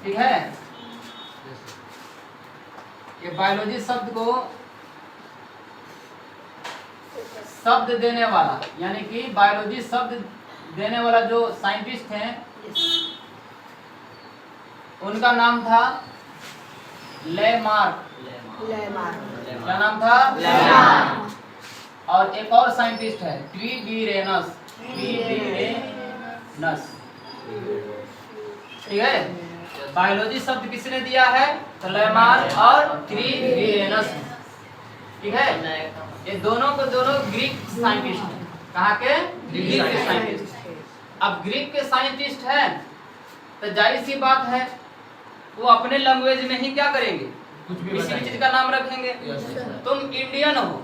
ठीक है। ये बायोलॉजी शब्द को शब्द देने वाला, यानी कि बायोलॉजी शब्द देने वाला जो साइंटिस्ट हैं उनका नाम था लेमार्क। क्या नाम था? लेमार्क। और एक और साइंटिस्ट है ट्रीबिरेनस। ठीक है। बायोलॉजी शब्द किसने दिया है? तो लेमार्क और ट्रीबिरेनस। ठीक है। ये दोनों को दोनों ग्रीक साइंटिस्ट हैं। कहाँ के? ग्रीक के साइंटिस्ट। अब ग्रीक के साइंटिस्ट हैं तो जाहिर सी बात है वो अपने लैंग्वेज में ही क्या करेंगे? किसी भी चीज का नाम रखेंगे। तुम इंडियन हो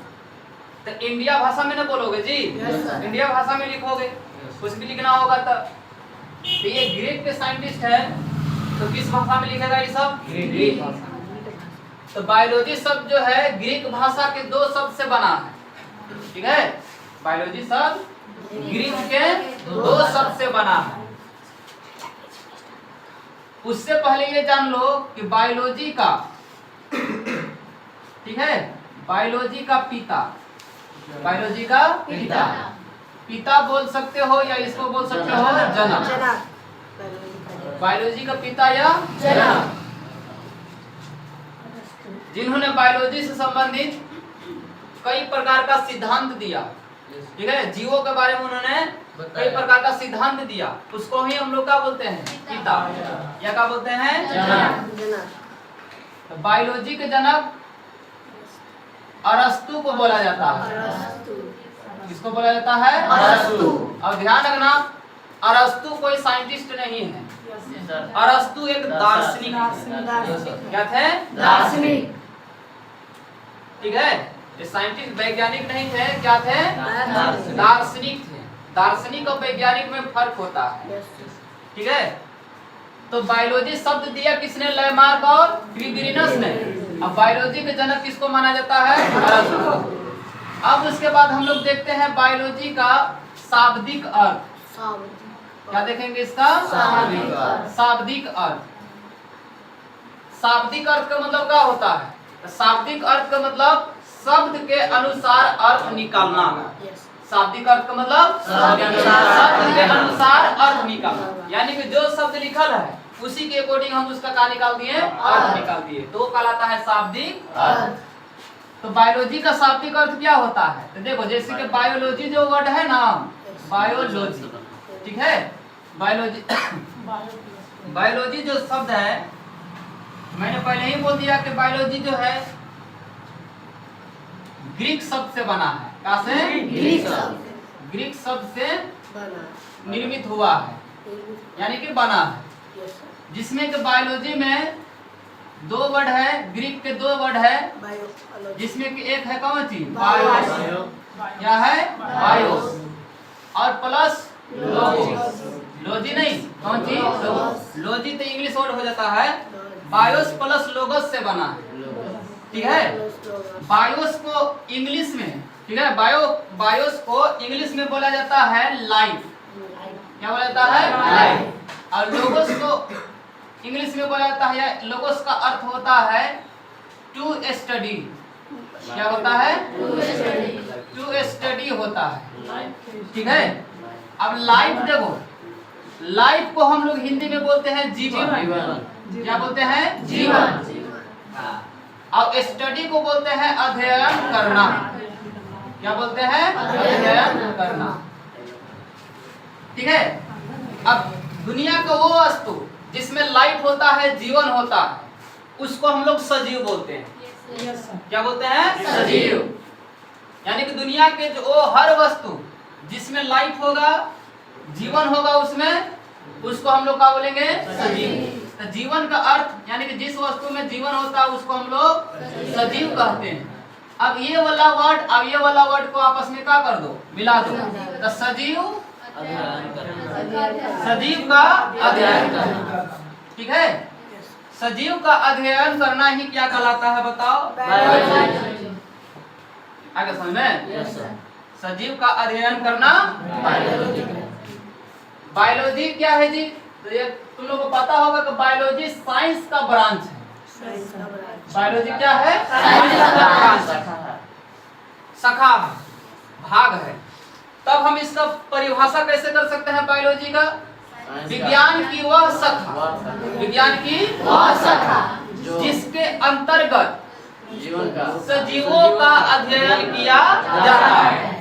तो इंडिया भाषा में ना बोलोगे जी, इंडिया भाषा में लिखोगे, कुछ भी लिखना होगा तब। तो ये ग्रीक के साइंटिस्ट है तो किस भाषा में लिखेगा ये सब? ग्रीक भाषा। तो बायोलॉजी शब्द जो है ग्रीक भाषा के दो शब्द से बना है। ठीक है। बायोलॉजी शब्द ग्रीक के दो शब्द से बना है। उससे पहले ये जान लो कि बायोलॉजी का, ठीक है, बायोलॉजी का पिता, बायोलॉजी का पिता बोल सकते हो या इसको बोल सकते हो जनक। बायोलॉजी का पिता या जनक, जिन्होंने बायोलॉजी से संबंधित कई प्रकार का सिद्धांत दिया। ठीक है। जीवों के बारे में उन्होंने कई प्रकार का सिद्धांत दिया, उसको ही हम लोग क्या बोलते हैं? पिता, या क्या बोलते हैं? जनक। तो बायोलॉजी के जनक अरस्तु को बोला जाता है। किसको बोला जाता है? अरस्तु। और ध्यान रखना अरस्तु कोई साइंटिस्ट नहीं है, अरस्तु एक दार्शनिक। क्या थे? दार्शनिक। ठीक है। ये साइंटिस्ट वैज्ञानिक नहीं थे, क्या थे? दार्शनिक थे। दार्शनिक और वैज्ञानिक में फर्क होता है। ठीक है। तो बायोलॉजी शब्द दिया किसने? लेमार्क और ट्रीबिरेनस ने। अब बायोलॉजी के जनक किसको माना जाता है? अरस्तु। अब उसके बाद हम लोग देखते हैं बायोलॉजी का शाब्दिक अर्थ। क्या देखेंगे इसका? शाब्दिक अर्थ। शाब्दिक अर्थ। शाब्दिक अर्थ का मतलब क्या होता है? शाब्दिक अर्थ का मतलब शब्द के अनुसार अर्थ निकालना। शाब्दिक अर्थ का मतलब शब्द के अनुसार अर्थ निकालना, यानी कि जो शब्द लिखल है उसी के अकॉर्डिंग हम उसका क्या निकाल दिए? अर्थ निकाल दिए, तो कहलाता है शाब्दिक अर्थ। तो बायोलॉजी का शाब्दिक अर्थ क्या होता है? तो देखो, जैसे कि बायोलॉजी जो वर्ड है ना, बायोलॉजी, ठीक है, बायोलॉजी बायोलॉजी जो शब्द है, मैंने पहले ही बोल दिया कि बायोलॉजी जो है ग्रीक शब्द से बना है। कहाँ से? ग्रीक शब्द से निर्मित हुआ है, यानी कि बना है, जिसमें कि बायोलॉजी में दो वर्ड है, ग्रीक के दो वर्ड है, जिसमें कि एक है कौन सी? बायोस। क्या है? बायोस। और प्लस लोगोस। लॉजी नहीं, कौन सी? लॉजी तो इंग्लिश वर्ड हो जाता है। बायोस प्लस लोगोस से बना है। ठीक है। बायोस को इंग्लिश में, ठीक है, बायोस को इंग्लिश में बोला जाता है लाइफ। क्या बोला जाता है? लाइफ। और लोगोस को इंग्लिश में बोला जाता है, लोगोस का अर्थ होता है टू स्टडी। क्या होता है? टू स्टडी होता है। ठीक है। अब लाइफ देखो, लाइफ को हम लोग हिंदी में बोलते हैं जीवन। क्या बोलते हैं? जीवन। अब स्टडी को बोलते हैं अध्ययन करना। क्या बोलते हैं? अध्ययन करना। ठीक है। अब दुनिया का वो वस्तु जिसमें लाइफ होता है, जीवन होता है, उसको हम लोग सजीव बोलते हैं। क्या बोलते हैं? सजीव। यानी कि दुनिया के जो हर वस्तु जिसमें लाइफ होगा, जीवन होगा, उसमें उसको हम लोग क्या बोलेंगे? सजीव। तो जीवन का अर्थ, यानी कि जिस वस्तु में जीवन होता है उसको हम लोग सजीव कहते हैं। अब ये वाला वर्ड, अब ये वाला वर्ड को आपस में क्या कर दो? मिला दो। तो सजीव, सजीव का अध्ययन करना। ठीक है। सजीव का अध्ययन करना ही क्या कहलाता है? बताओ। आगे समझ में? सजीव का अध्ययन करना बायोलॉजी क्या है जी? तो ये तुम लोग को पता होगा कि बायोलॉजी साइंस का ब्रांच है। बायोलॉजी क्या है? साइंस का ब्रांच है, शाखा है, भाग है। तब हम इसका परिभाषा कैसे कर सकते हैं बायोलॉजी का? विज्ञान की वह शाखा, विज्ञान की वह शाखा जिसके अंतर्गत सजीवों का अध्ययन किया जाता है।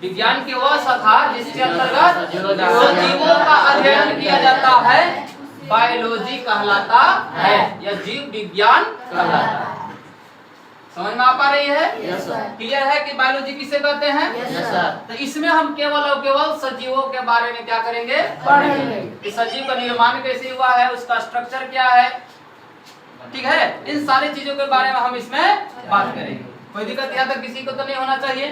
विज्ञान की वह शाखा जिसके अंतर्गत सजीवों का अध्ययन किया जाता है बायोलॉजी कहलाता है या जीव विज्ञान कहलाता है। समझ में आ पा रही है? क्लियर है कि बायोलॉजी किसे कहते हैं? तो इसमें हम केवल और केवल सजीवों के बारे में क्या करेंगे? पढ़ेंगे कि सजीव का निर्माण कैसे हुआ है, उसका स्ट्रक्चर क्या है, ठीक है। इन सारी चीजों के बारे में हम इसमें बात करेंगे। कोई दिक्कत यहाँ तक किसी को तो नहीं होना चाहिए।